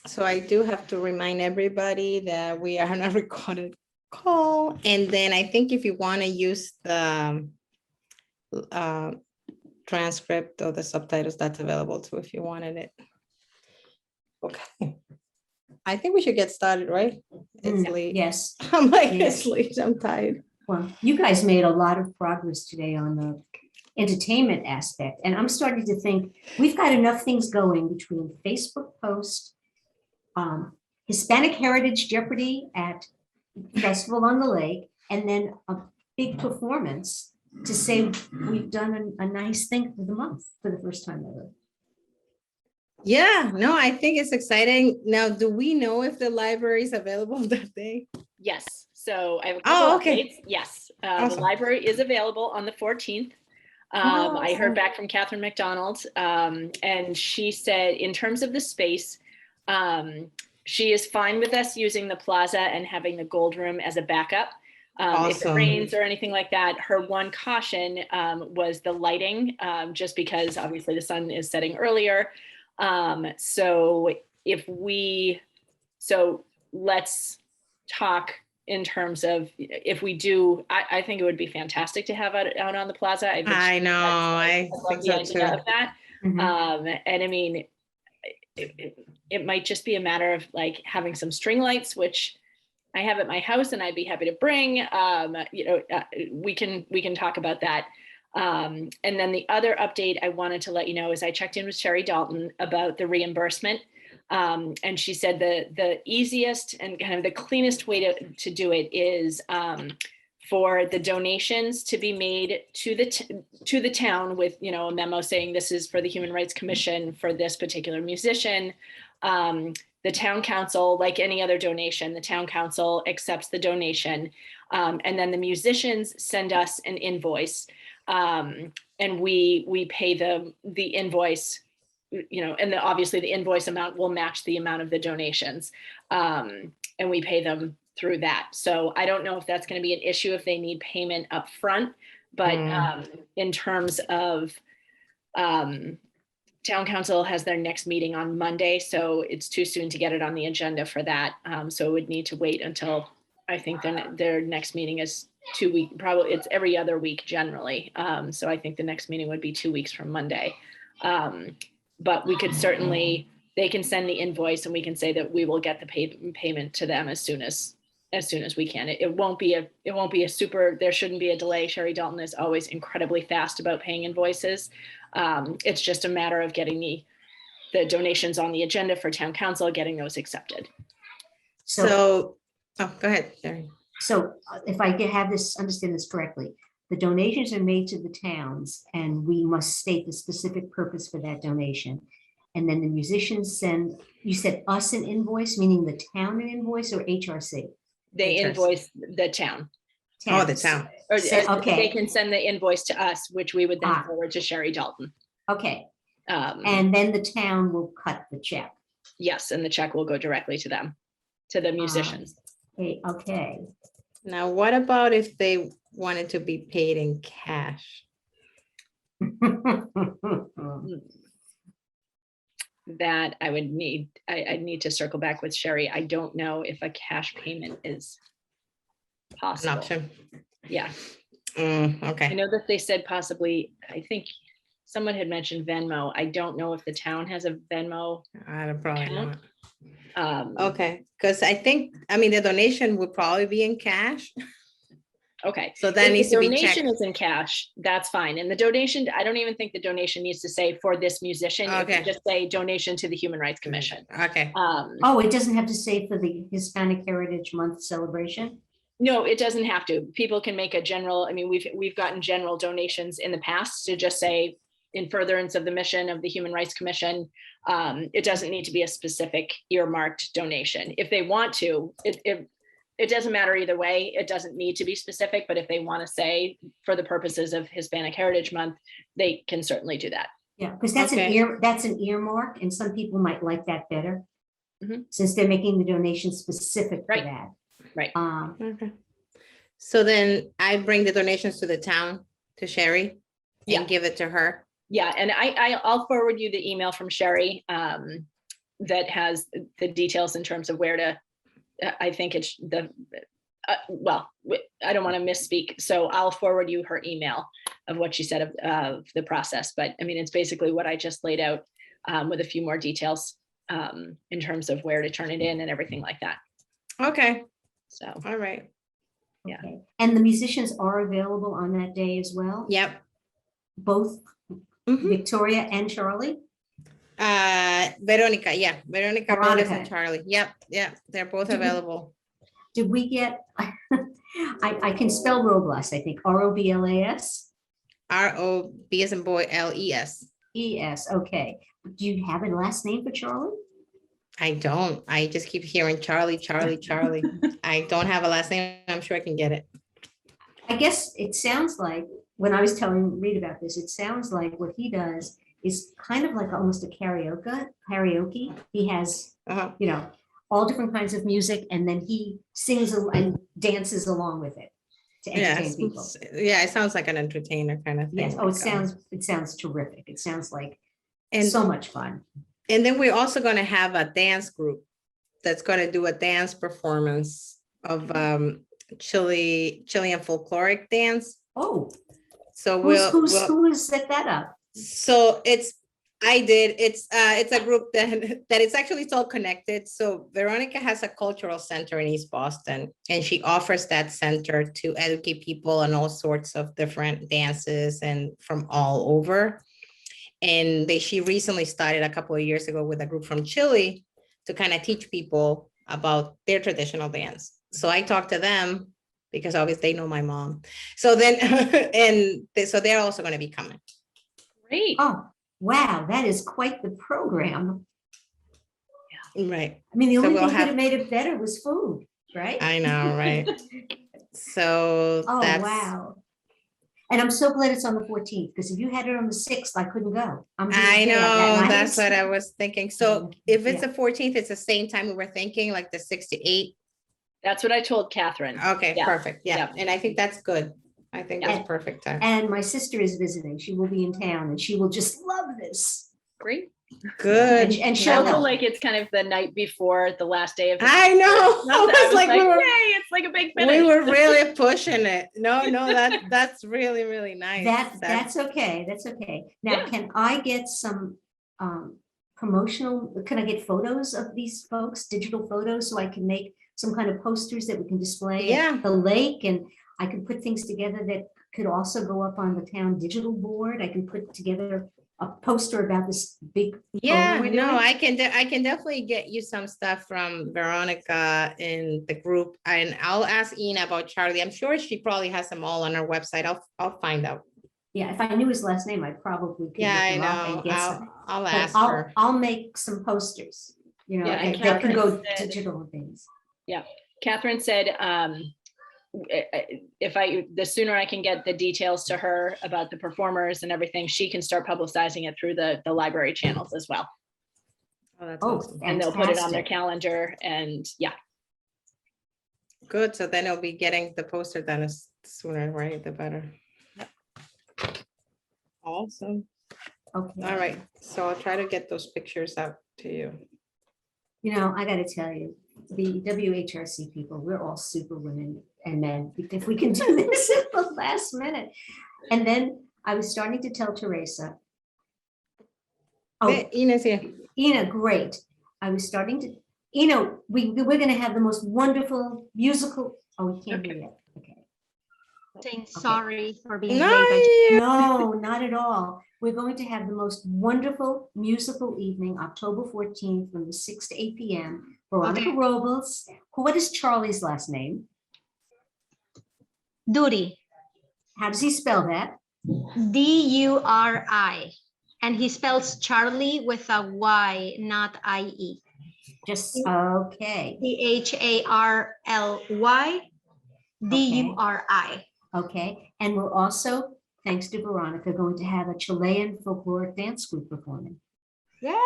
So I do have to remind everybody that we are on a recorded call. And then I think if you want to use the uh, transcript or the subtitles, that's available too if you wanted it. Okay. I think we should get started, right? It's late. Yes. I'm like, Yes. it's late, I'm tired. Well, you guys made a lot of progress today on the entertainment aspect, and I'm starting to think we've got enough things going between Facebook post, Hispanic Heritage Jeopardy at Festival on the Lake, and then a big performance to say we've done a nice thing for the month for the first time ever. Yeah, no, I think it's exciting. Now, do we know if the library is available that day? Yes, so I have a couple okay. updates. Yes, the Awesome. library is available on the 14th. I heard back from Catherine McDonald, and she said in terms of the space, she is fine with us using the plaza and having the gold room as a backup. If it Awesome. rains or anything like that, her one caution was the lighting, just because obviously the sun is setting earlier. So let's talk in terms of if we do, I think it would be fantastic to have it out on the plaza. I know, I think so too. Of that. Mhm. And I mean, it might just be a matter of like having some string lights, which I have at my house and I'd be happy to bring. We can talk about that. And then the other update I wanted to let you know is I checked in with Sherry Dalton about the reimbursement. And she said the easiest and kind of the cleanest way to do it is for the donations to be made to the town with, a memo saying this is for the Human Rights Commission for this particular musician. The town council, like any other donation, the town council accepts the donation. And then the musicians send us an invoice. And we pay the invoice, and obviously the invoice amount will match the amount of the donations. And we pay them through that. So I don't know if that's going to be an issue if they need payment up front, but in terms of town council has their next meeting on Monday, so it's too soon to get it on the agenda for that. So it would need to wait until I think their next meeting is 2 weeks, probably it's every other week generally. So I think the next meeting would be 2 weeks from Monday. But we could certainly, they can send the invoice and we can say that we will get the payment to them as soon as we can. It won't be a super, there shouldn't be a delay. Sherry Dalton is always incredibly fast about paying invoices. It's just a matter of getting the donations on the agenda for town council, getting those accepted. So go ahead, Sherry. So if I understand this correctly, the donations are made to the towns and we must state the specific purpose for that donation. And then the musicians send, you said us an invoice, meaning the town an invoice or HRC? They HRC. invoice the town. Oh, the town. Or okay. They can send the invoice to us, which we would then forward to Sherry Dalton. Okay. And then the town will cut the check. Yes, and the check will go directly to them, to the musicians. Okay. Now, what about if they wanted to be paid in cash? That I would need, I'd need to circle back with Sherry. I don't know if a cash payment is possible. An option. Yeah. Okay. I know that they said possibly, I think someone had mentioned Venmo. I don't know if the town has a Venmo. I don't probably account. not. Okay, because the donation would probably be in cash. Okay. So that needs to be checked. The donation is in cash, that's fine. And the donation, I don't even think the donation needs to say for this musician. Okay. It can just say donation to the Human Rights Commission. Okay. It doesn't have to say for the Hispanic Heritage Month celebration? No, it doesn't have to. People can make a general, we've gotten general donations in the past to just say in furtherance of the mission of the Human Rights Commission. It doesn't need to be a specific earmarked donation. If they want to, it doesn't matter either way. It doesn't need to be specific, but if they want to say for the purposes of Hispanic Heritage Month, they can certainly do that. Yeah, because that's an earmark, and some people might like that better, since they're making the donation specific for that. Right. Okay. So then I bring the donations to the town, to Sherry, and give it to her. Yeah, and I'll forward you the email from Sherry that has the details in terms of where to, I think it's well, I don't want to misspeak. So I'll forward you her email of what she said of the process. But I mean, it's basically what I just laid out with a few more details in terms of where to turn it in and everything like that. Okay, So, all right. Yeah. Okay. And the musicians are available on that day as well? Yep. Both Mhm. Victoria and Charlie? Veronica, yeah, Veronica Rodas and Veronica. Charlie. Yep, they're both Did we- available. Did we get, I can spell Roblas, I think, ROBLAS? ROB as in boy, LES. ES, okay. Do you have a last name for Charlie? I don't. I just keep hearing Charlie, Charlie, Charlie. I don't have a last name. I'm sure I can get it. I guess it sounds like, when I was telling Reed about this, it sounds like what he does is kind of like almost a karaoke. He has, Uh-huh. you know, all different kinds of music, and then he sings and dances along with it to entertain people. Yeah, it sounds like an entertainer kind of thing. Yes, oh, like, it sounds terrific. It sounds like and so much fun. And then we're also going to have a dance group that's going to do a dance performance of Chilean folkloric dance. Oh, So who has set that up? So it's a group that it's actually all connected. So Veronica has a cultural center in East Boston, and she offers that center to educate people on all sorts of different dances and from all over. And she recently started a couple of years ago with a group from Chile to kind of teach people about their traditional dance. So I talked to them because obviously they know my mom. So then, so they're also going to be coming. great. Oh, wow, that is quite the program. Right. I mean, the So only we'll thing could have- have made it better was food, right? I know, right? So Oh, that's, wow. And I'm so glad it's on the 14th, because if you had it on the 6th, I couldn't go. I'm doing I hair that know, night. that's what I was thinking. So if it's Yeah. the 14th, it's the same time we were thinking, like the 6 to 8. That's what I told Catherine. Okay, Yeah. perfect. Yeah, Yeah. and I think that's good. I think Yeah. that's perfect time. And my sister is visiting. She will be in town, and she will just love this. Great. Good. And I she'll feel help. like it's kind of the night before the last day of the I know. month. I was like, yay, it's like a big finish. we were really pushing it. No, that's really, really nice. That's okay. That's okay. Now, Yeah. can I get some promotional, can I get photos of these folks, digital photos, so I can make some kind of posters that we can display Yeah. at the lake? And I can put things together that could also go up on the town digital board. I can put together a poster about this big. Yeah, we're no, doing? I can definitely get you some stuff from Veronica in the group, and I'll ask Ina about Charlie. I'm sure she probably has them all on her website. I'll find out. Yeah, if I knew his last name, I probably could. Yeah, look I him up and know. get some. I'll But ask her. I'll make some posters, you know, Yeah, and that can go Catherine said- digital things. Catherine said, the sooner I can get the details to her about the performers and everything, she can start publicizing it through the library channels as well. Oh, that's Oh, awesome. And they'll put it on their fantastic. calendar, and yeah, Good. So then it'll be getting the poster done as sooner, right? The better. Awesome. Okay. All right. So I'll try to get those pictures out to you. You know, I gotta tell you, the WHRC people, we're all super women and men, if we can do this at the last minute. And then I was starting to tell Teresa. Oh, Ina's here. Ina, great. I was starting to, you know, we're gonna have the most wonderful musical, oh, we can't hear yet. Okay. Saying sorry for being No, late. No, not at all. We're going to have the most wonderful musical evening, October 14th, from the 6 to 8 p.m. Veronica Okay. Robles. What is Charlie's last name? Duri, How does he spell that? Duri. And he spells Charlie with a Y, not IE. Just, okay, CHARLY, DURI. okay. And we're also, thanks to Veronica, going to have a Chilean folkloric dance group performing. Yeah.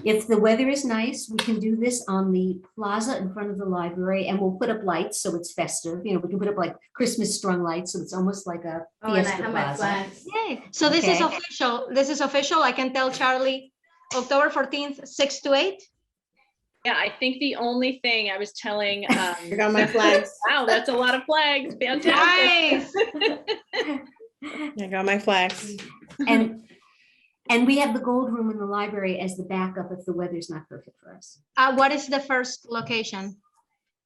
If the weather is nice, we can do this on the plaza in front of the library, and we'll put up lights so it's festive. You know, we can put up like Christmas strung lights, so it's almost like a fiesta plaza. Yay. So this is Okay. official. This is official. I can tell Charlie October 14th, 6 to 8. Yeah, I think the only thing I was telling, I got my flags. wow, that's a lot of flags. Fantastic. Nice. I got my flags. And we have the gold room in the library as the backup if the weather's not perfect for us. What is the first location?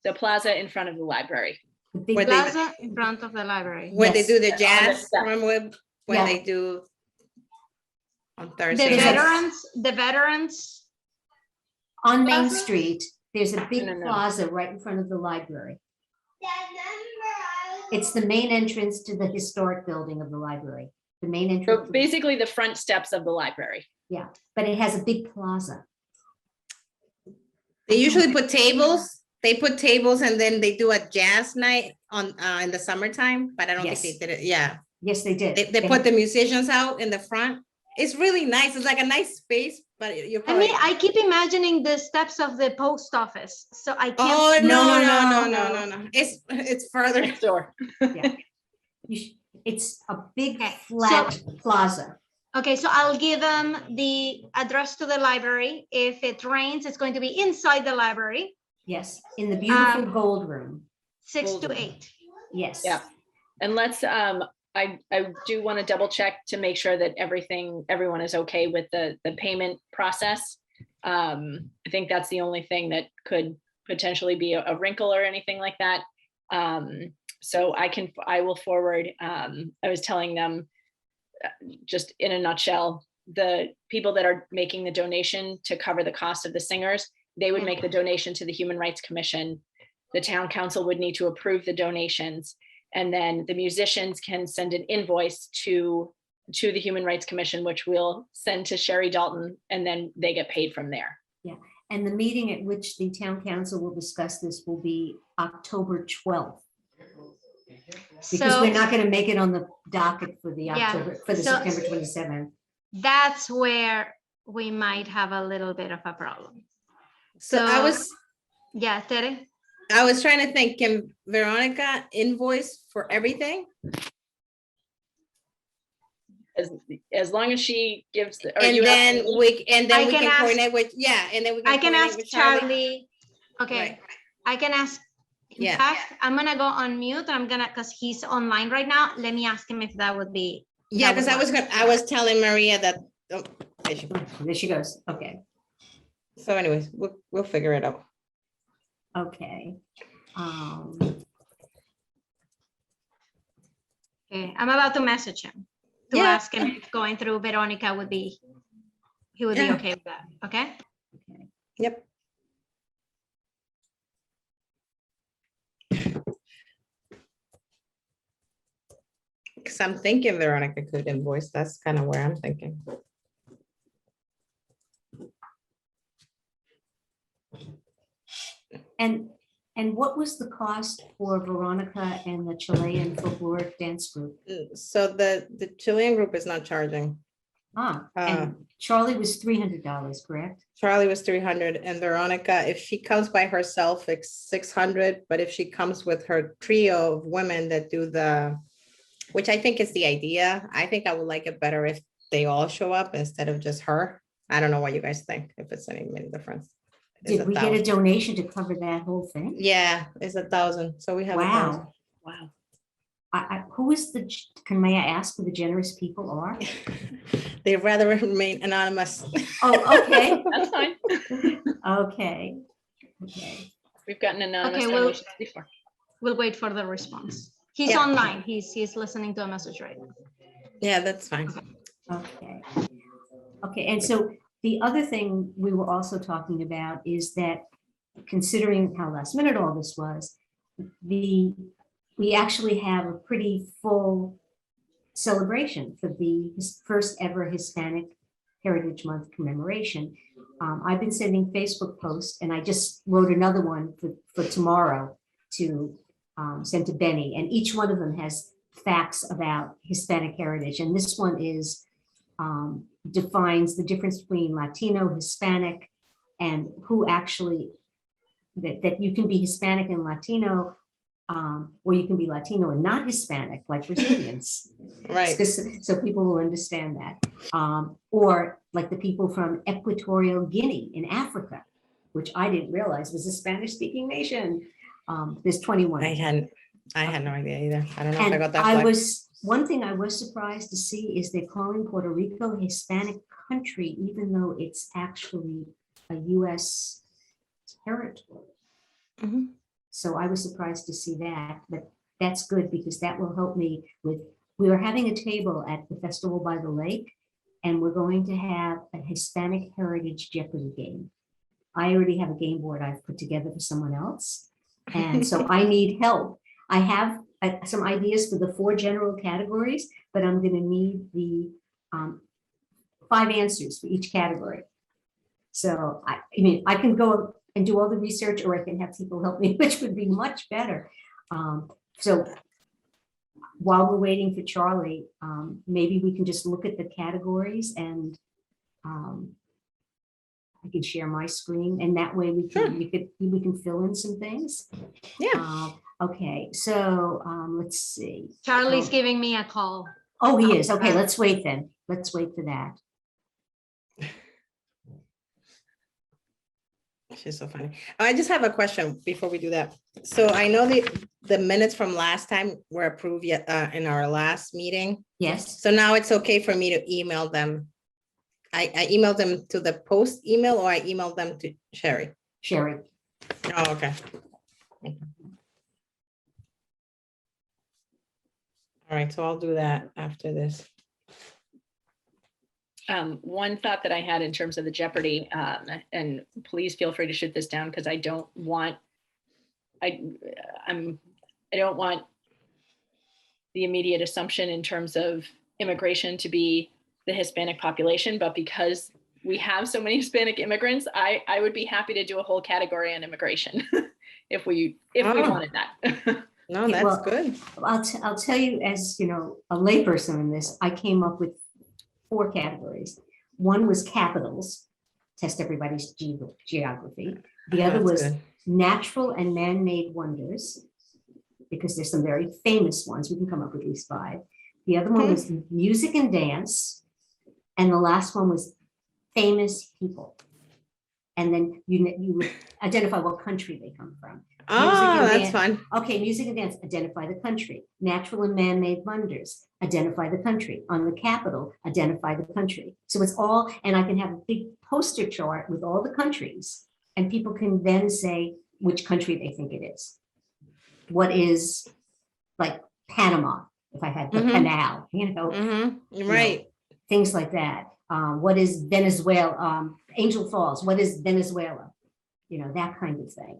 The plaza in front of the library. The big Where they- Plaza in front of the library. When they Yes. do the On the jazz, step. remember when Yeah. they do on The Thursday? There's a- veterans. On Main Plaza? Street, there's a big No. plaza right in front of the library. It's the main entrance to the historic building of the library, the main So entrance. basically the front steps of the library. But it has a big plaza. They usually put tables. They put tables and then they do a jazz night on in the summertime, but I don't Yes. think they did it. Yeah, Yes, they did. they put the musicians out in the front. It's really nice. It's like a nice space, but you're I probably. mean, I keep imagining the steps of the post office, so I can't. Oh see- no! It's further. Next door. It's a big Okay, flat plaza. Okay, so I'll give them the address to the library. If it rains, it's going to be inside the library, Yes, in the beautiful gold room. 6 to 8. Yes. Yeah. And let's, I do want to double check to make sure that everyone is okay with the payment process. I think that's the only thing that could potentially be a wrinkle or anything like that. So I will forward, I was telling them, just in a nutshell, the people that are making the donation to cover the cost of the singers, they would make the donation to the Human Rights Commission. The town council would need to approve the donations. And then the musicians can send an invoice to the Human Rights Commission, which we'll send to Sherry Dalton, and then they get paid from there. And the meeting at which the town council will discuss this will be October 12th. Because So we're not going to make it on the docket for the Yeah, so- September 27th. that's where we might have a little bit of a problem. So Yeah, Tere? I was trying to think, can Veronica invoice for everything? As long as she gives, And then we I can can ask- coordinate with, and then we can I can coordinate ask with Charlie. Okay, Right. I can ask. In Yeah. fact, I'm gonna go on mute. Because he's online right now. Let me ask him if that would be. Yeah, that would because work. I was telling Maria that, oh, there she goes. There she goes. Okay. So anyways, we'll figure it out. Okay. Okay, I'm about to message him to Yeah. ask him if going through Veronica would be, he would be Yeah. okay with that, okay? Yep. Because I'm thinking Veronica could invoice. That's kind of where I'm thinking. And what was the cost for Veronica and the Chilean folkloric dance group? So the Chilean group is not charging. And Charlie was $300, correct? Charlie was 300 and Veronica, if she comes by herself, it's 600. But if she comes with her trio of women that do which I think is the idea. I think I would like it better if they all show up instead of just her. I don't know what you guys think, if it's any difference. It's Did we get a 1,000. donation to cover that whole thing? Yeah, it's 1,000. So we have. Wow. wow. Who is may I ask who the generous people are? 1,000. They'd rather remain anonymous. Oh, okay. That's fine. Okay. Okay. We've gotten anonymous Okay, well- donations before. We'll wait for the response. He's Yeah. online. He's listening to a message right now. Yeah, that's fine. Okay. Okay, and so the other thing we were also talking about is that considering how last minute all this was, we actually have a pretty full celebration for the first ever Hispanic Heritage Month commemoration. I've been sending Facebook posts and I just wrote another one for tomorrow to send to Benny, and each one of them has facts about Hispanic heritage. And this one is defines the difference between Latino, Hispanic, and who actually, that you can be Hispanic and Latino or you can be Latino and not Hispanic, like Brazilians. Right. So people will understand that. Or like the people from Equatorial Guinea in Africa, which I didn't realize was a Spanish-speaking nation. There's 21. I had no idea either. I don't know if I And got that flag. one thing I was surprised to see is they're calling Puerto Rico a Hispanic country, even though it's actually a US territory. Mhm. So I was surprised to see that, but that's good because that will help me with, we are having a table at the Festival by the Lake, and we're going to have a Hispanic Heritage Jeopardy game. I already have a game board I've put together for someone else. And so I need help. I have some ideas for the 4 general categories, but I'm going to need the 5 answers for each category. So I mean, I can go and do all the research, or I can have people help me, which would be much better. So while we're waiting for Charlie, maybe we can just look at the categories, and I can share my screen, and that way we can we can fill in some things. Yeah. Okay, so let's see. Charlie's giving me a call. Oh, he is. Okay, let's wait then. Let's wait for that. She's so funny. I just have a question before we do that. So I know the minutes from last time were approved yet in our last meeting. Yes. So now it's okay for me to email them. I emailed them to the post email, or I emailed them to Sherry. Sherry. Oh, okay. All right, so I'll do that after this. One thought that I had in terms of the Jeopardy, and please feel free to shoot this down, because I don't want the immediate assumption in terms of immigration to be the Hispanic population, but because we have so many Hispanic immigrants, I would be happy to do a whole category on immigration if we wanted that. No, that's Well, good. I'll tell you, as you know, a layperson in this, I came up with 4 categories. One was capitals, test everybody's geography. The other That's was good. natural and man-made wonders, because there's some very famous ones. We can come up with at least 5. The other one was music and dance. And the last one was famous people. And then you would identify what country they come from. Oh, that's fun. Okay, music and dance, identify the country. Natural and man-made wonders, identify the country. On the capital, identify the country. So it's all, and I can have a big poster chart with all the countries, and people can then say which country they think it is. What is, like, Panama, if I had the canal, you know, Right. things like that. What is Venezuela? Angel Falls, what is Venezuela? You know, that kind of thing.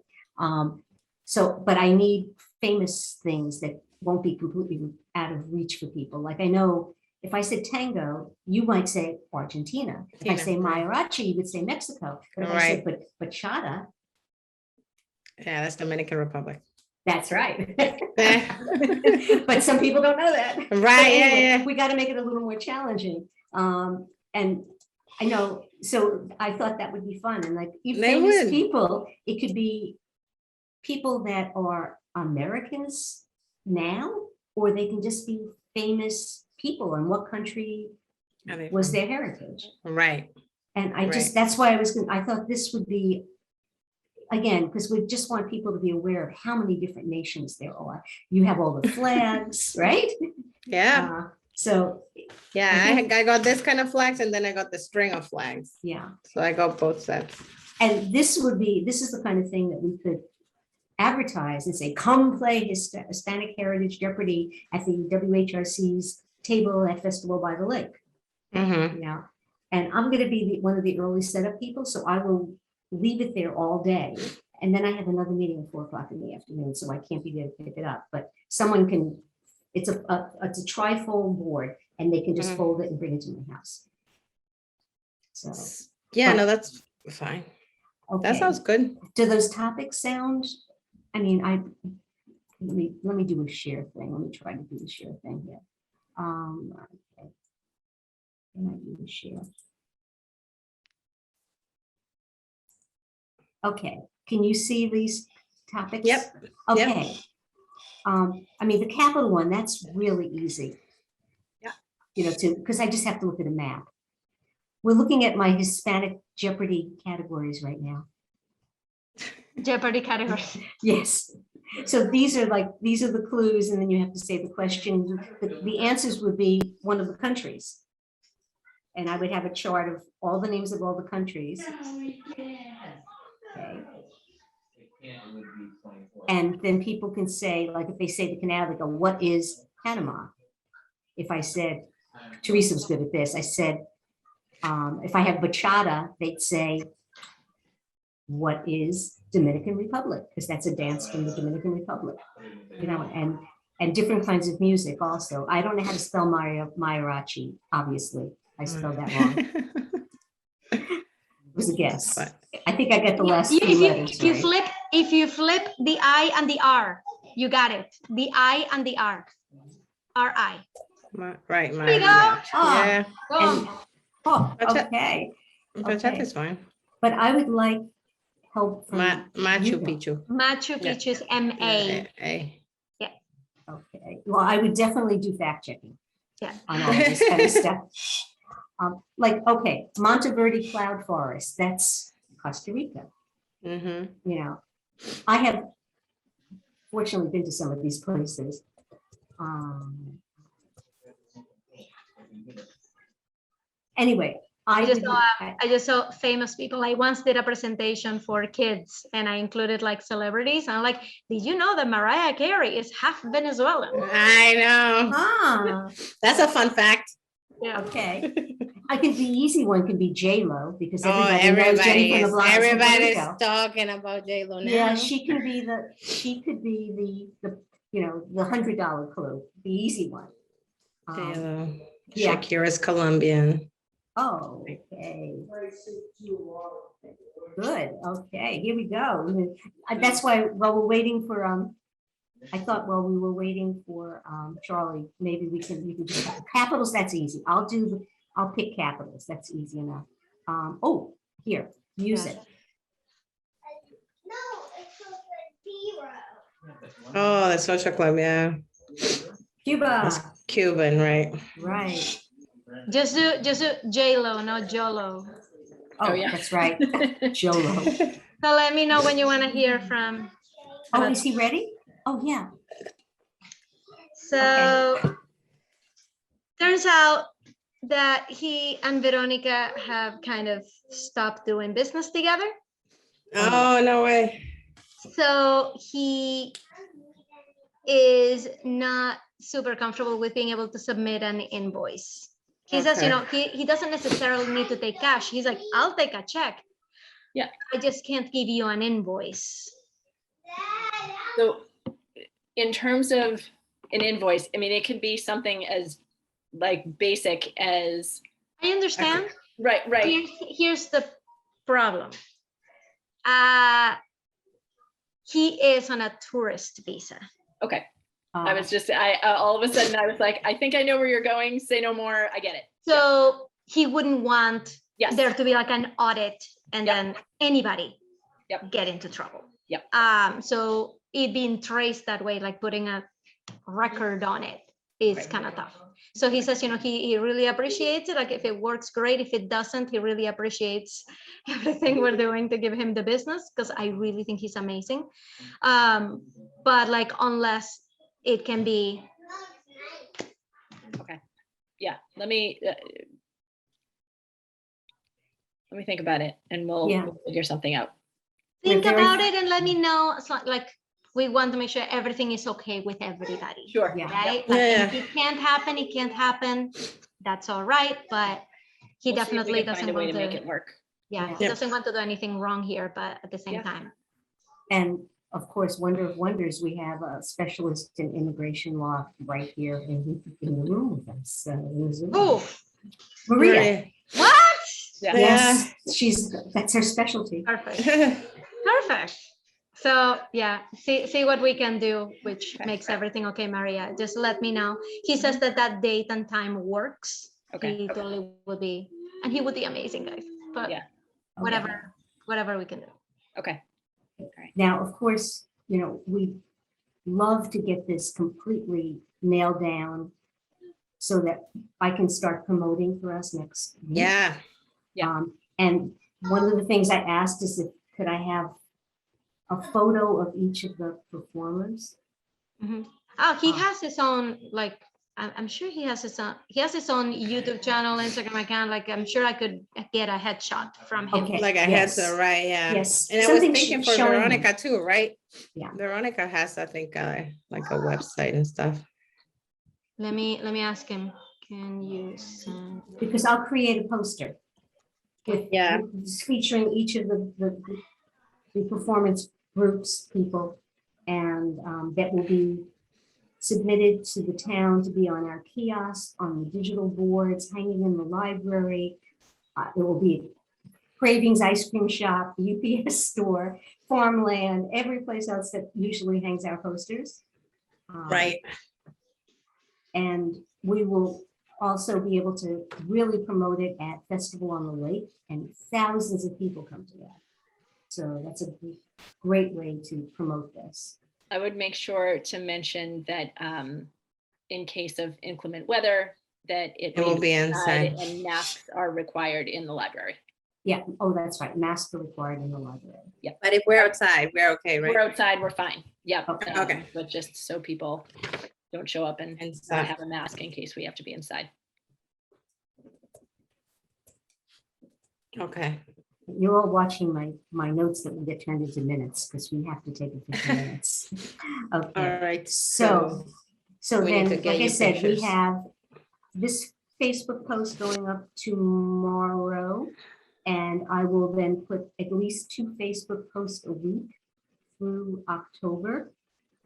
So, but I need famous things that won't be completely out of reach for people. Like, I know if I said tango, you might say Argentina. If I say mariachi, you would say Mexico. But if I said bachata. Yeah, that's Dominican Republic. That's right. But some people don't know that. Right, Anyway, yeah. we got to make it a little more challenging. And I know, so I thought that would be fun. And like, you famous people, it could be people that are Americans now, or they can just be famous people and what country was their heritage. Right. And I just, that's why I thought this would be, again, because we just want people to be aware of how many different nations there are. You have all the flags, right? Yeah. So yeah, I got this kind of flags, and then I got the string of flags. Yeah. So I got both sets. And this is the kind of thing that we could advertise and say, come play Hispanic Heritage Jeopardy at the WHRC's table at Festival by the Lake. Yeah. And I'm going to be one of the early setup people, so I will leave it there all day. And then I have another meeting at 4:00 in the afternoon, so I can't be there to pick it up. But someone can, it's a trifold board, and they can just fold it and bring it to my house. So yeah, no, that's fine. Okay. That sounds good. Do those topics sound? I mean, let me do a share thing. Let me try to do the share thing here. Okay. Can I do the share? Okay. Can you see these topics? Yep. Okay. Yep. I mean, the capital one, that's really easy. Yeah. You know, because I just have to look at a map. We're looking at my Hispanic Jeopardy categories right now. Jeopardy category. Yes. So these are the clues, and then you have to say the question. The answers would be one of the countries. And I would have a chart of all the names of all the countries. Okay. And then people can say, like, if they say the canal, they go, what is Panama? If I said, Teresa was good at this, I said, if I have bachata, they'd say, what is Dominican Republic? Because that's a dance from the Dominican Republic, you know, and different kinds of music also. I don't know how to spell mariachi, obviously. I spelled that wrong. It was a guess. I think I got the last few letters right. If you flip the I and the R, you got it. The I and the R. R-I. Right, There you go. yeah. And, oh, Bachata- okay. Bachata Okay. is fine. But I would like help from Machu you. Picchu. Machu Picchu's M-A. Okay. Well, I would definitely do fact checking. Yeah. On all this kind of stuff. Like, okay, Monteverde Cloud Forest, that's Costa Rica. Mm-hmm. You know, I have fortunately been to some of these places. Anyway, I just saw famous people. I once did a presentation for kids and I included like celebrities. And I'm like, did you know that Mariah Carey is half Venezuelan? I know. That's a fun fact. Yeah. Okay. I think the easy one can be J-Lo because everybody knows Jenny from the Bronx. Everybody's talking about J-Lo now. Yeah, she could be the you know, the $100 clue, the easy one. J-Lo. Yeah. Shakira's Colombian. Oh, okay. Good. Okay, here we go. That's why while we're waiting for I thought while we were waiting for Charlie, maybe we can just capitals. That's easy. I'll pick capitals. That's easy enough. Oh, here, music. Oh, the Social Club, yeah. Cuba. That's Cuban, right? Right. Just do J-Lo, not Jolo. Oh, yeah. That's right. Jolo. So let me know when you want to hear from. Oh, is he ready? Oh, yeah. So turns out that he and Veronica have kind of stopped doing business together. Oh, no way. So he is not super comfortable with being able to submit an invoice. He says, you know, he doesn't necessarily need to take cash. He's like, I'll take a check. Yeah. I just can't give you an invoice. So in terms of an invoice, I mean, it could be something as like basic as. I understand. Right. Here's the problem. He is on a tourist visa. Okay. I was just, all of a sudden I was like, I think I know where you're going. Say no more. I get it. So he wouldn't want Yes. there to be like an audit and Yep. then anybody Yep. get into trouble. Yep. So it being traced that way, like putting a record on it is Right. kind of tough. So he says, you know, he really appreciates it. Like if it works, great. If it doesn't, he really appreciates everything we're doing to give him the business because I really think he's amazing. But like unless it can be. Okay. Yeah. Let me think about it and we'll figure something out. Think about it and let me know. It's like we want to make sure everything is okay with everybody. Sure. Yeah. Right? Yeah. Like, if it can't happen, it can't happen. That's all right. But he We'll see if we definitely can find doesn't a way want to make to. it work. Yeah, he doesn't want to do anything wrong here, but at the same Yeah. time. And of course, wonder of wonders, we have a specialist in immigration law right here in the room with us. Oh, Maria. what? Yeah. Yes, that's her specialty. Perfect. Perfect. So yeah, see what we can do, which Okay. makes everything okay, Maria. Just let me know. He says that date and time works. Okay. He totally would be, and he would be amazing, guys. But Yeah. whatever we can do. Okay. Now, of course, you know, love to get this completely nailed down so that I can start promoting for us next week. Yeah. Yeah. And one of the things I asked is if could I have a photo of each of the performers? Mhm. Oh, he Ah. has his own, like, I'm sure he has his own YouTube channel, Instagram account. Like, I'm sure I could get a headshot from him. Okay. Like I yes. had to, right? Yeah. Yes, And I was something thinking for showing him. Veronica too, right? Yeah. Veronica has, I think, like a website and stuff. Let me ask him. Can you send? Because I'll create a poster with, Yeah. with featuring each of the performance groups, people, and that will be submitted to the town to be on our kiosk, on the digital boards, hanging in the library. There will be Cravings Ice Cream Shop, UPS store, Farmland, every place else that usually hangs our posters. Right. And we will also be able to really promote it at Festival on the Lake, and thousands of people come to that. So that's a great way to promote this. I would make sure to mention that in case of inclement weather, that it It will be inside. and masks are required in the library. Yeah, oh, that's right, masks are required in the library. But if we're outside, we're okay, right? We're outside, we're fine. Yep. Okay. Okay. But just so people don't show up and Inside. not have a mask in case we have to be inside. Okay. You're all watching my notes that will get turned into minutes because we have to take a 15 minutes. All Okay, right. so we need then, to like get I you said, we pictures. have this Facebook post going up tomorrow. And I will then put at least 2 Facebook posts a week through October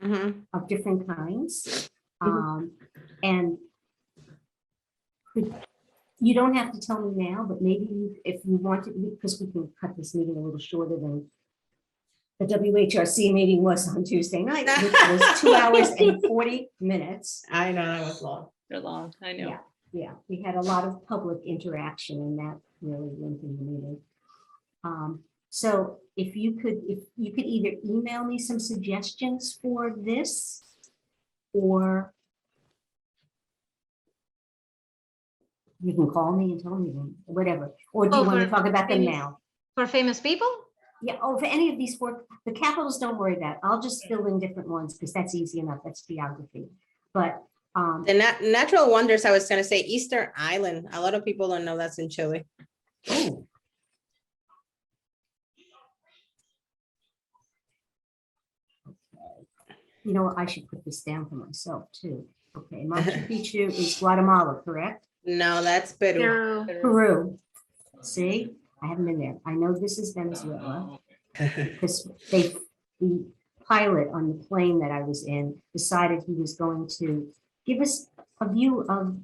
Mhm. of different kinds. Mhm. And you don't have to tell me now, but maybe if you want to, because we can cut this meeting a little shorter than the WHRC meeting was on Tuesday night, which was 2 hours and 40 minutes. I know that was long. They're long, I know. Yeah, yeah, we had a lot of public interaction and that really went in the meeting. So if you could either email me some suggestions for this or you can call me and tell me them, whatever. Or do you Oh, want to for talk about them famous- now? For famous people? Yeah, oh, for any of these 4, the capitals, don't worry about it. I'll just fill in different ones because that's easy enough. That's geography. But The natural wonders, I was gonna say Easter Island. A lot of people don't know that's in Chile. oh, you know what, I should put this down for myself too. Okay, Machu Picchu is Guatemala, correct? No, that's Peru. Peru. Peru. See, I haven't been there. I know this is Venezuela because the pilot on the plane that I was in decided he was going to give us a view of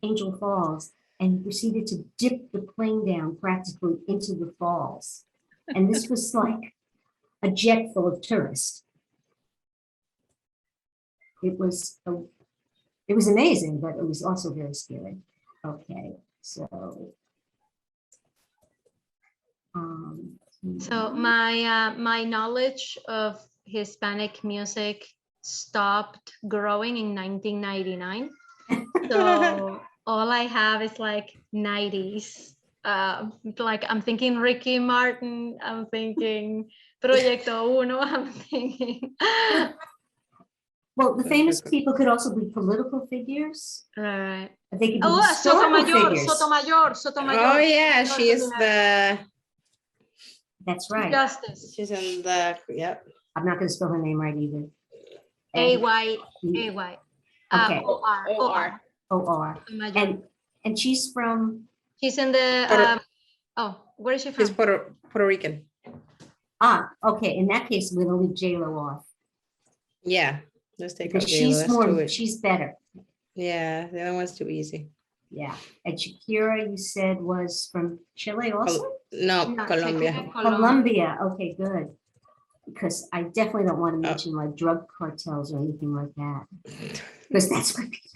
Angel Falls and proceeded to dip the plane down practically into the falls. And this was like a jet full of tourists. It was amazing, but it was also very scary. Okay, so. So my knowledge of Hispanic music stopped growing in 1999. So all I have is like 90s. Like I'm thinking Ricky Martin, I'm thinking Proyecto Uno, I'm thinking. Well, the famous people could also be political figures. Right. They could be Oh, historical Sotomayor, figures. Sotomayor. Oh yeah, she is the. That's right. Justice. She's in the. Yep. I'm not going to spell her name right either. AY. Okay. OR. OR. Sotomayor. And she's from. She's in the. Where is she She's from? Oh, Puerto Rican. Okay. In that case, we're going to leave J-Lo off. Yeah. Let's take Because out she's J-Lo, let's do more. it. She's better. Yeah, the other one's too easy. Yeah. And Shakira, you said was from Chile also? No, No, Colombia. Shakira, Colombia. Okay, good. Because I definitely don't want to Oh. mention like drug cartels or anything like that. Because that's what people,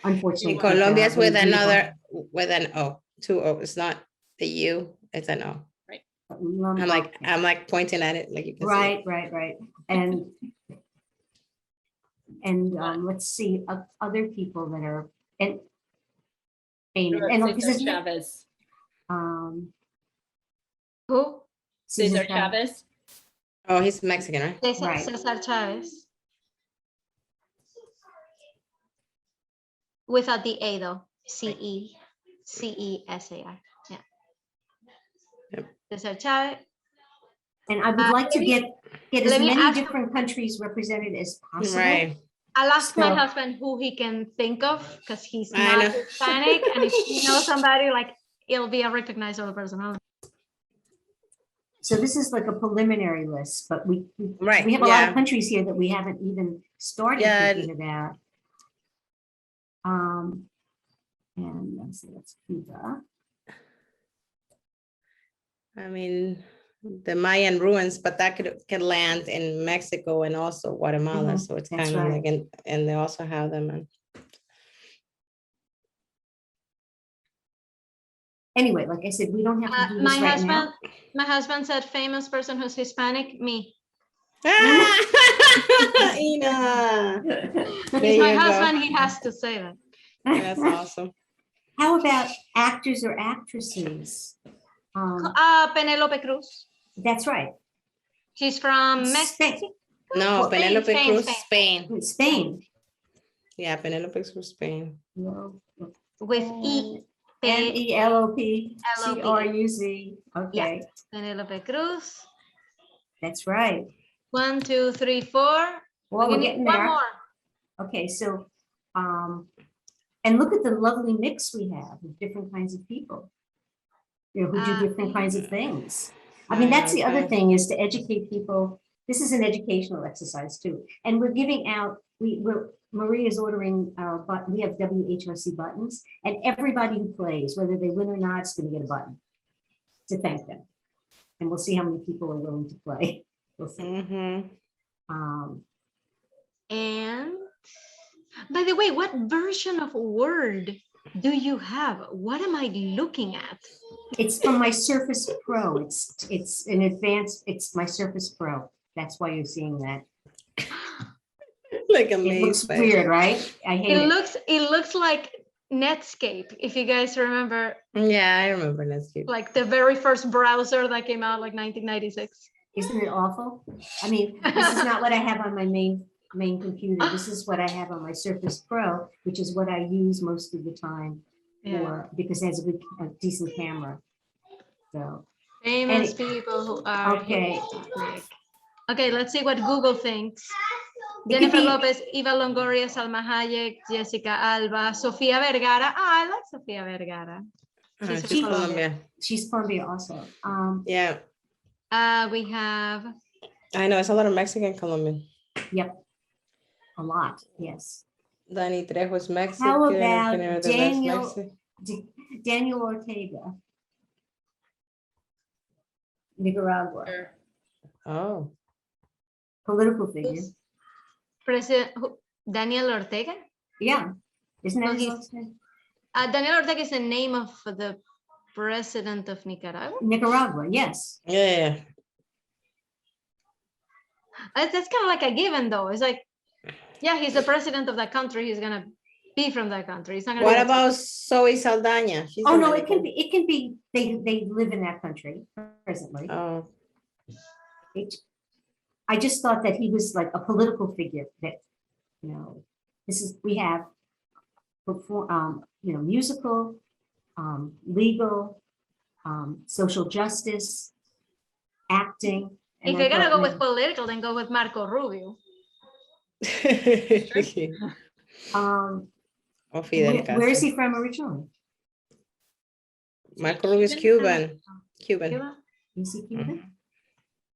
unfortunately. In Colombia is with people- another, with an O, 2 O. It's not the U, it's an O. I'm like pointing at it like you can see. Right. And And let's see other people that are and famous. What And about this Cesar is Chavez. Who? Cesar Chavez. Oh, he's Mexican, right? Cesar, Right. Cesar Chavez. Without the A though. C-E-C-E-S-A-R. Yeah. Yep. Cesar Chavez. And I would like to Let me- get as let me many ask- different countries represented as possible. Right. I'll ask my So- husband who he can think of because he's I not know. Hispanic, and if he knows somebody, like it'll be a recognizable personality. So this is like a preliminary list, but we Right, we have a lot of yeah. countries here that we haven't even started Yeah. thinking about. And let's see, that's Cuba. I mean, the Mayan ruins, but that could land in Mexico and also Guatemala. Mhm, So it's that's kind of right. like, and they also have them in. Anyway, like I said, we don't have to do this My right now. husband said famous person who's Hispanic, me. Ina. There He's my you go. husband, he has to say that. That's awesome. How about actors or actresses? Penelope Cruz. That's right. She's from Mexico. Spain. No, Spain, Penelope Spain, Cruz, Spain. Spain. Spain. Yeah, Penelope Cruz, Spain. With E. MELOPCRUZ. Okay, Penelope Cruz. that's right. 1, 2, 3, 4. Well, We we're need getting one there. more. Okay, so, and look at the lovely mix we have of different kinds of people. You know, who do different kinds of things. I mean, that's the other Okay. thing, is to educate people. This is an educational exercise too. And we're giving out, Marie is ordering our button. We have WHRC buttons, and everybody who plays, whether they win or not, is going to get a button to thank them. And we'll see how many people are willing to play. We'll see. Mm-hmm. And by the way, what version of Word do you have? What am I looking at? It's from my Surface Pro. It's an advanced, it's my Surface Pro. That's why you're seeing that. Like It looks amazing. weird, right? I hate it. It looks like Netscape, if you guys remember, Yeah, I remember Netscape. like the very first browser that came out like 1996. Isn't it awful? I mean, this is not what I have on my main computer. This is what I have on my Surface Pro, which is what I use most of the time for, because it has a decent camera. So, Famous Any- people who are okay. Hispanic. Okay, let's see what Google thinks. It could Jennifer be- Lopez, Eva Longoria, Salma Hayek, Jessica Alba, Sofia Vergara. Ah, I like Sofia Vergara. She's She's from Colombia. She's Colombia also. Yeah, We have I know. It's a lot of Mexican Colombian. Yep. A lot, yes. Danny Trejo is Mexican. How about Eugenio Derbez is Daniel- Mexican. Daniel Ortega, Nicaragua, Oh, political figure. President Daniel Ortega. Yeah. Isn't that Well, his he's- last name? Daniel Ortega is the name of the president of Nicaragua. Nicaragua, yes. yeah. That's kind of like a given, though. It's like, yeah, he's the president of that country. He's gonna be from that country. He's not gonna. What be about Zoe Saldaña? She's Oh, no, it Dominican. can be, they live in that country presently. Oh, I just thought that he was like a political figure that, you know, we have before, musical, legal, social justice, acting. If and I you're gonna thought, go with political, then go with Marco Rubio. or Fidel where is Castro. he from originally? Marco Rubio is Cuban. Cuban. Cuba? Is he Cuban?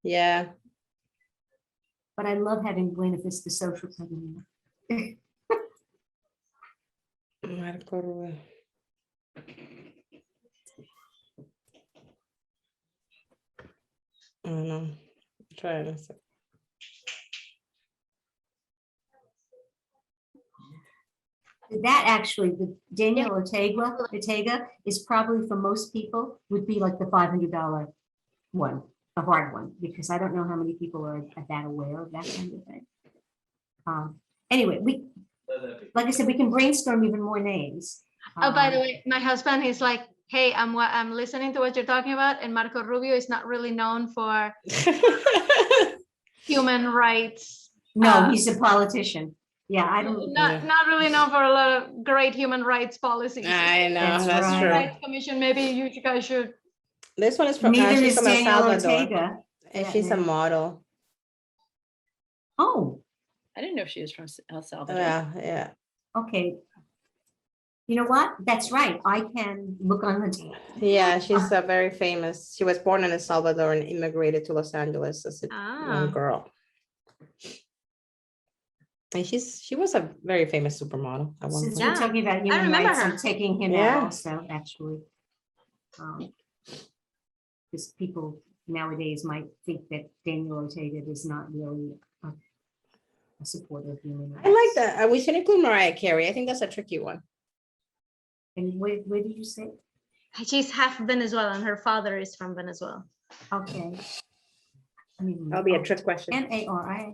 Yeah. But I love having Buena Vista Social coming in. Marco Rubio. I don't know. Try to see. That actually, the Daniel Ortega is probably for most people would be like the $500 one, the hard one, because I don't know how many people are that aware of that kind of thing. Anyway, like I said, we can brainstorm even more names. Oh, by the way, my husband is like, hey, I'm listening to what you're talking about, and Marco Rubio is not really known for human rights. No, he's a politician. Yeah, I don't. Not really known for a lot of great human rights policies. I know, That's that's right. true. Rights Commission, maybe you guys should. This one is from, Neither she's is from El Daniel Salvador, Ortega. and she's a model. Oh, I didn't know she was from El Salvador. Yeah. okay. You know what? That's right. I can look on the. Yeah, she's a very famous. She was born in El Salvador and immigrated to Los Angeles as a young girl. And she was a very famous supermodel at one Since point. we're talking about human remember rights, her. I'm taking him Yeah. out also, actually. Because people nowadays might think that Daniel Ortega is not really a supporter of human rights. I like that. We should include Mariah Carey. I think that's a tricky one. And where did you say? She's half Venezuelan. Her father is from Venezuela. Okay. That'll be a trick question. Mariah.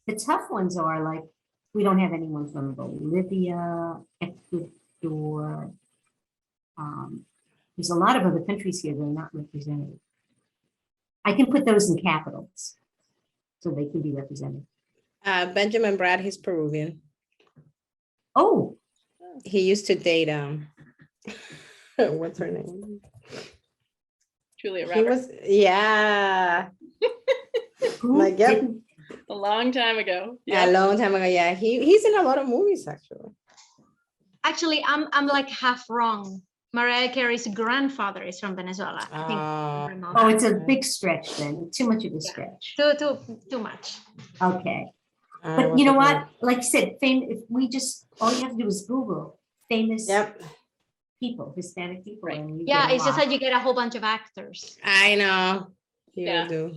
The tough ones are like, we don't have anyone from Bolivia, Ecuador. There's a lot of other countries here that are not represented. I can put those in capitals so they can be represented. Benjamin Brad, he's Peruvian. Oh, He used to date what's her name? Julia He Roberts. was, yeah, who like, yep. didn't- A long time ago. a long time ago. Yeah, he's in a lot of movies actually. Actually, I'm like half wrong. Mariah Carey's grandfather is from Venezuela. I think. her mom. Oh, it's a big stretch then, too much of a stretch. Too much. Okay, I but you know wasn't what? Like I said, if we just, all you have to do is Google famous sure. Yep, people, Hispanic people. Right. and you Yeah, get a it's just lot. that you get a whole bunch of actors. I know. You Yeah. do.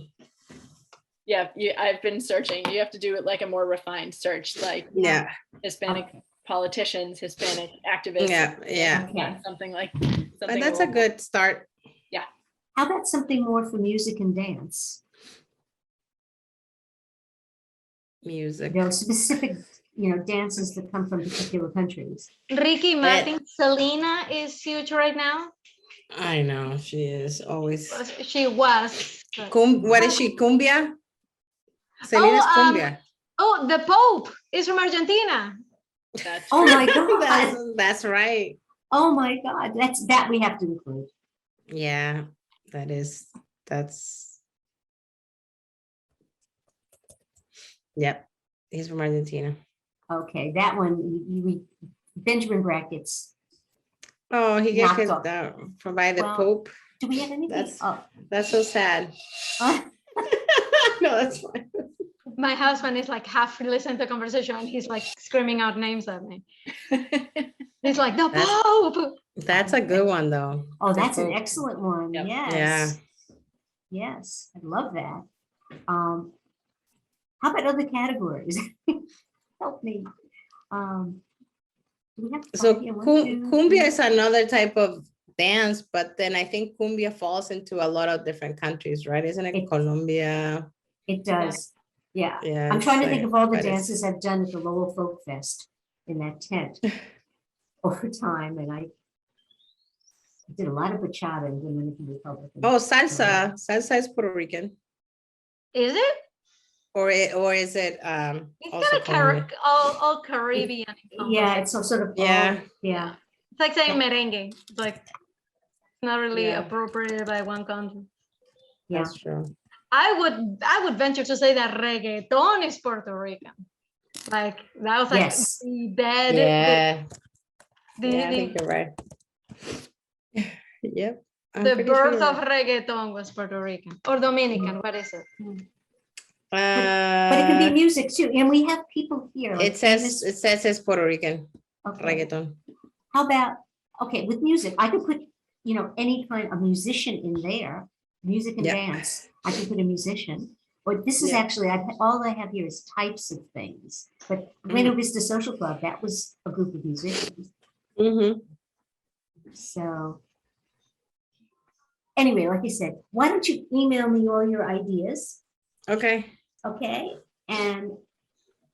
Yeah, I've been searching. You have to do it like a more refined search, like Yeah, Hispanic Okay. politicians, Hispanic activists. yeah. Okay. Something like But something. that's a little- good start. How about something more for music and dance? Music. You know, specific, dances that come from particular countries. Ricky Martin, Selena is huge right now. I know, she is always. She was. but- What is she? Cumbia? Selena's cumbia. Oh, the Pope is from Argentina. That's Oh true. my God. That's right. Oh my God. That we have to include. Yeah, that's. Yep, he's from Argentina. Okay, that one, Benjamin Brackets. Oh, he gets Knocked his off. from by the Well, Pope. Do we have anything? That's- Oh, That's so sad. No, that's fine. My husband is like half listening to the conversation and he's like screaming out names at me. He's like, the That's- Pope. That's a good one though. oh, The that's an Pope. excellent one. Yep. Yes. Yes, I love that. How about other categories? Help me. Do we have So five here? One, two, cumbia three. is another type of dance, but then I think cumbia falls into a lot of different countries, right? Isn't it It- Colombia? It does. Yeah. Yeah. I'm it's trying to like- think of all the but it's- dances I've done at the Lowell Folk Fest in that tent over time, and I did a lot of bachata in Dominican Republic. Oh, salsa. Salsa is Puerto Rican. Is it? Or is it It's also kind of Colombian? all Caribbean. Yeah, it's all sort of. Yeah. Yeah. It's like saying merengue. It's like not really Yeah. appropriated by one country. Yeah. That's true. I would venture to say that reggaeton is Puerto Rican. Like that was like Yes. the dead. Yeah. The, Yeah, I the, think you're right. Yep. I'm the pretty birth sure. of reggaeton was Puerto Rican or Dominican. What is it? But it can be music too, and we have people here. like It says famous- it's Puerto Rican okay. reggaeton. How about, okay, with music, I could put, any kind of musician in there, music and Yep. dance. I could put a musician. But this is Yeah. actually, all I have here is types of things. But Buena Vista Social Club, that was a group of musicians. Mm-hmm. So. anyway, like I said, why don't you email me all your ideas, Okay, okay? And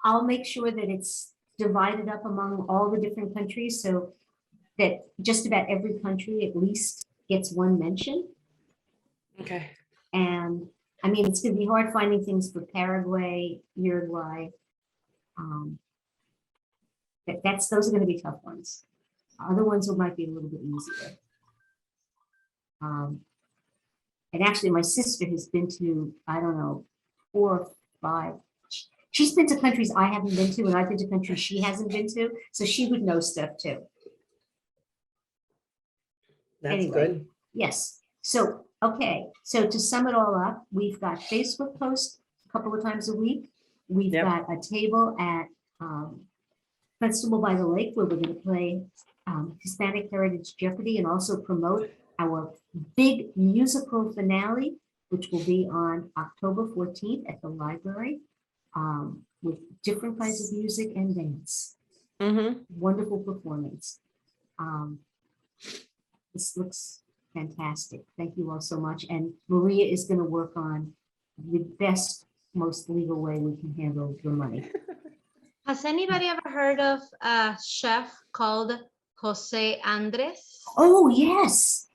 I'll make sure that it's divided up among all the different countries so that just about every country at least gets one mention. okay. And I mean, it's gonna be hard finding things for Paraguay, Uruguay. Those are gonna be tough ones. Other ones might be a little bit easier. And actually, my sister has been to, I don't know, 4 or 5. She's been to countries I haven't been to, and I've been to countries she hasn't been to, so she would know stuff too. That's Anyway. good. Yes, so, okay, so to sum it all up, we've got Facebook posts a couple of times a week. We've Yep. got a table at Festival by the Lake where we're gonna play Hispanic Heritage Jeopardy and also promote our big musical finale, which will be on October 14th at the library, with different kinds of music and dance. Mm-hmm. Wonderful performance. This looks fantastic. Thank you all so much. And Maria is going to work on the best, most legal way we can handle your money. Has anybody ever heard of a chef called Jose Andres? Oh, yes.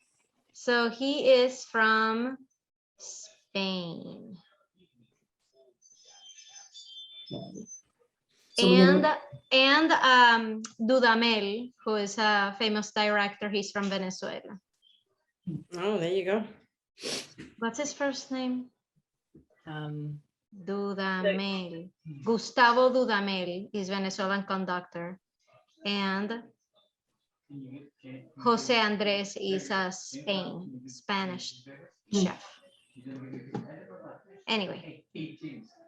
So he is from Spain. So we're And gonna- Dudamel, who is a famous director, he's from Venezuela. Oh, there you go. What's his first name? Um, Dudamel. Gustavo Dudamel is Venezuelan conductor. And Jose Andres is a Spanish chef. Anyway,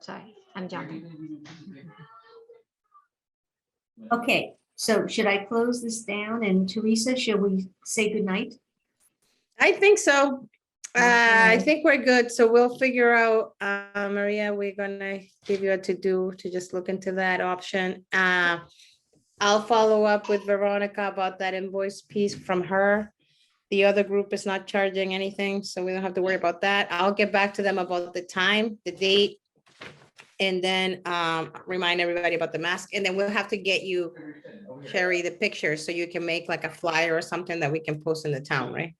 sorry, I'm jumping. Okay, so should I close this down? And Teresa, shall we say goodnight? I think so. I Okay. think we're good. So we'll figure out, Maria, we're gonna give you a to-do to just look into that option. I'll follow up with Veronica about that invoice piece from her. The other group is not charging anything, so we don't have to worry about that. I'll get back to them about the time, the date. And then remind everybody about the mask. And then we'll have to get you, Sherry, the pictures so you can make like a flyer or something that we can post in the town, right?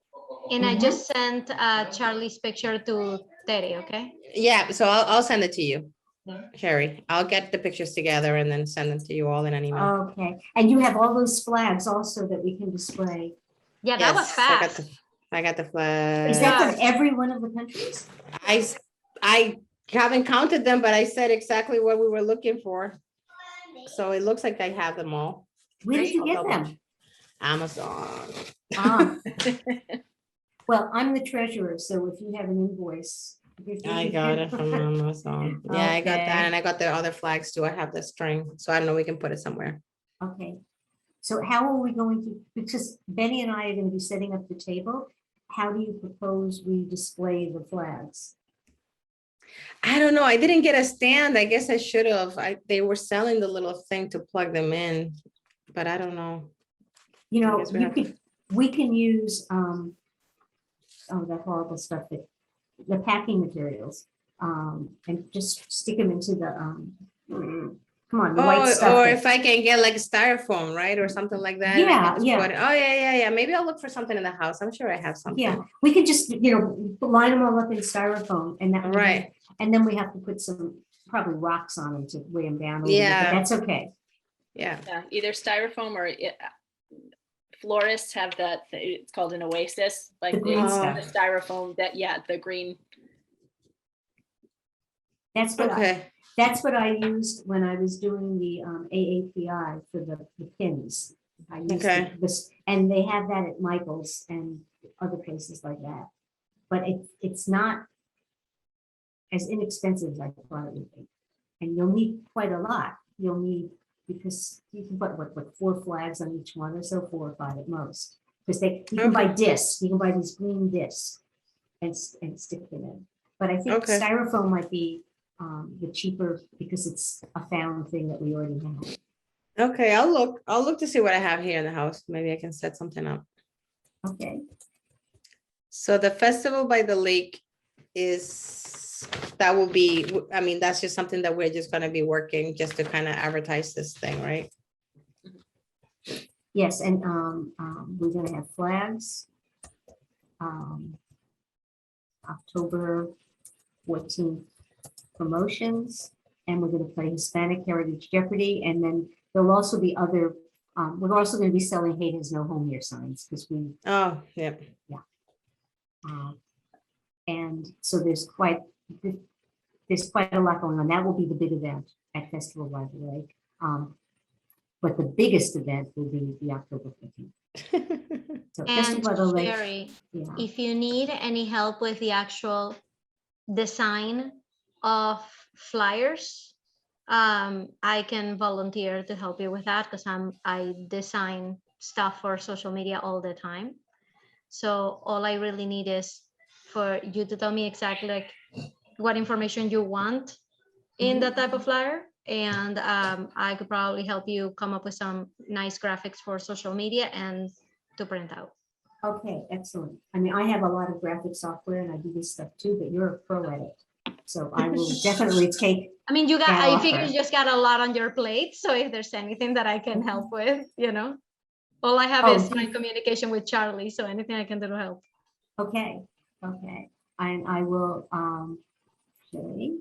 And I just sent Charlie's picture to Terry, okay? Yeah, so I'll send it to you, Sherry. I'll get the pictures together and then send them to you all in an email. Okay, and you have all those flags also that we can display. Yeah, that was Yes, fast. I got the flag. Is that for every one of the countries? I haven't counted them, but I said exactly what we were looking for. So it looks like I have them all. Where did you I'll get double them? check. Amazon. Ah. Well, I'm the treasurer, so if you have an invoice. I got it from Amazon. Yeah, I got Okay. that. And I got the other flags too. I have the string. So I don't know, we can put it somewhere. Okay, so how are we going to, because Benny and I are going to be setting up the table, how do you propose we display the flags? I don't know. I didn't get a stand. I guess I should have. They were selling the little thing to plug them in, but I don't know. You know, guess we have to- we can use, oh, that horrible stuff, that the packing materials, and just stick them into the, come on, the white stuff. Or that- if I can get like styrofoam, right? Or something like that. and I Yeah, can just yeah. put it- Oh, yeah. Maybe I'll look for something in the house. I'm sure I have something. Yeah, we could just, line them all up in styrofoam and that. would be- Right. And then we have to put some, probably rocks on them to weigh them down a little bit, Yeah. but that's okay. Yeah. yeah, either styrofoam or florists have that, it's called an oasis, like The green the stuff. styrofoam that, yeah, the green. That's what I, Okay. that's what I used when I was doing the AAPI for the pins. I used Okay. this, and they have that at Michael's and other places like that. But it's not as inexpensive as I thought it would be. And you'll need quite a lot. You'll need, because you can put what 4 flags on each one or so, 4 or 5 at most. Because you can buy discs, you can buy these green discs and stick them in. But I think Okay. styrofoam might be the cheaper because it's a found thing that we already have. Okay, I'll look to see what I have here in the house. Maybe I can set something up. Okay. So the Festival by the Lake that will be, I mean, that's just something that we're just gonna be working just to kind of advertise this thing, right? Yes, and we're gonna have flags. October 14th promotions, and we're gonna play Hispanic Heritage Jeopardy, and then there'll also be other, we're also gonna be selling "Hate Has No Home Here" signs, because we, Oh, yeah. and so there's quite a lot going on. That will be the big event at Festival by the Lake. But the biggest event will be the October 15th. So And Festival by the Lake, Sherry, yeah. if you need any help with the actual design of flyers, I can volunteer to help you with that, because I design stuff for social media all the time. So all I really need is for you to tell me exactly like what information you want in that type of flyer, and I could probably help you come up with some nice graphics for social media and to print out. Okay, excellent. I mean, I have a lot of graphic software and I do this stuff too, but you're a pro at it. So I will definitely take, I mean, that I figure offer. you just got a lot on your plate. So if there's anything that I can help with, all I have is my communication with Charlie. So anything I can do to help. okay, okay. And I will, Sherry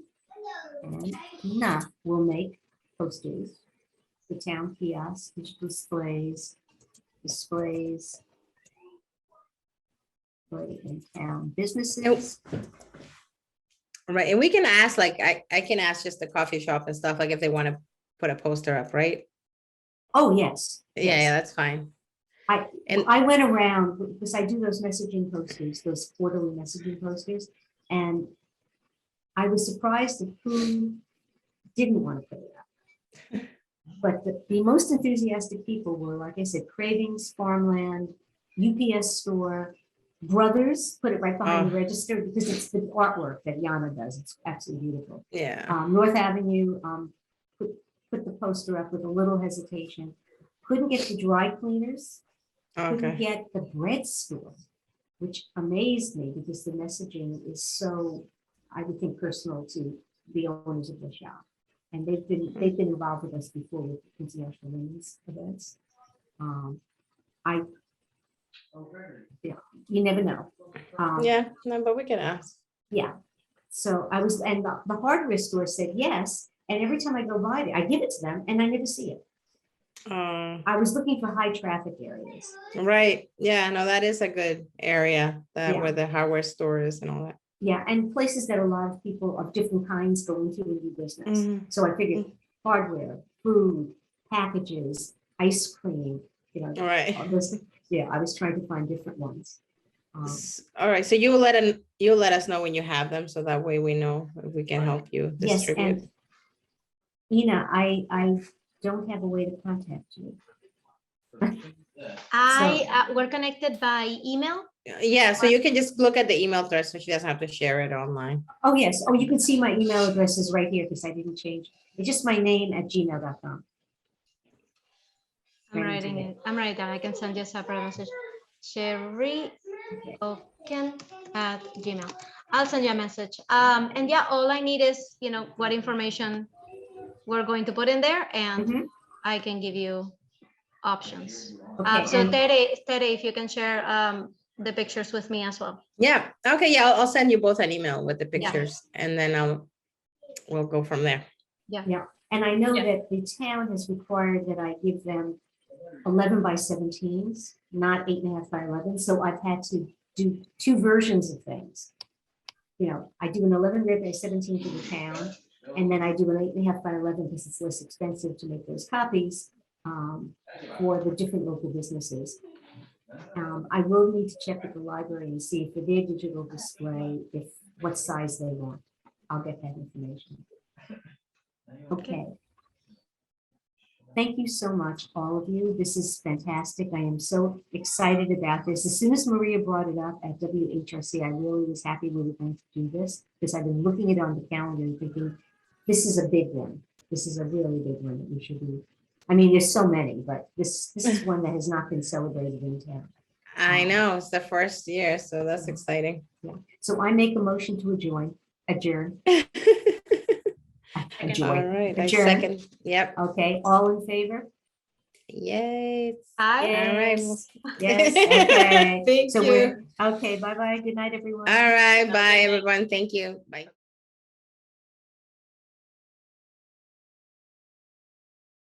and Tina will make posters, the town kiosk, which displays in town businesses. Right, and we can ask, like, I can ask just the coffee shop and stuff, like if they want to put a poster up, right? Oh, yes. Yeah, yes. yeah, that's fine. And- I went around, because I do those messaging posters, those quarterly messaging posters, and I was surprised at who didn't want to put it up. But the most enthusiastic people were, like I said, Cravings, Farmland, UPS Store, Brothers, put it right behind the register, because it's the artwork that Yana does. It's absolutely beautiful. Yeah. North Avenue put the poster up with a little hesitation. Couldn't get the dry cleaners. Couldn't Okay. get the bread store, which amazed me, because the messaging is so, I would think, personal to the owners of the shop. And they've been involved with us before with international women's events. Yeah, you never know. Yeah, no, but we can ask. Yeah. So I was, and the hardware store said yes. And every time I go by there, I give it to them and I never see it. I was looking for high traffic areas. Right. Yeah, no, that is a good area where the hardware store is and all that. Yeah, and places that a lot of people of different kinds go into and do business. So I figured hardware, food, packages, ice cream, Right. Yeah, I was trying to find different ones. All right, so you'll let us know when you have them, so that way we know if we can help you Yes, distribute. and I don't have a way to contact you. We're connected by email. Yeah, so you can just look at the email address, so she doesn't have to share it online. Oh, yes. Oh, you can see my email address is right here, because I didn't change. It's just my name @gmail.com. I'm writing it. I'm writing down. I can send you a separate message. Sherry Oken @gmail. I'll send you a message. And yeah, all I need is, what information we're going to put in there, and I can give you options. Okay, So Tere, if you can share the pictures with me as well. Yeah, okay, yeah, I'll send you both an email with the pictures, and then we'll go from there. Yeah, and I know that the town has required that I give them 11 by 17s, not 8.5 by 11. So I've had to do two versions of things. I do an 11 by 17 for the town, and then I do an 8.5 by 11 because it's less expensive to make those copies for the different local businesses. I will need to check with the library and see if for their digital display, what size they want. I'll get that information. Okay. Thank you so much, all of you. This is fantastic. I am so excited about this. As soon as Maria brought it up at WHRC, I really was happy we were going to do this, because I've been looking at it on the calendar and thinking, this is a big one. This is a really big one that we should do. I mean, there's so many, but this is one that has not been celebrated in town. I know, it's the first year, so that's exciting. So I make a motion to adjourn. All Adjourn. right, I Adjourn. second, yep, Okay, all in favor? yay. Hi. All right. Yes. Yes, okay. Thank So you. we're, okay, bye-bye. Good night, everyone. All right, bye, night. everyone. Thank you. Bye.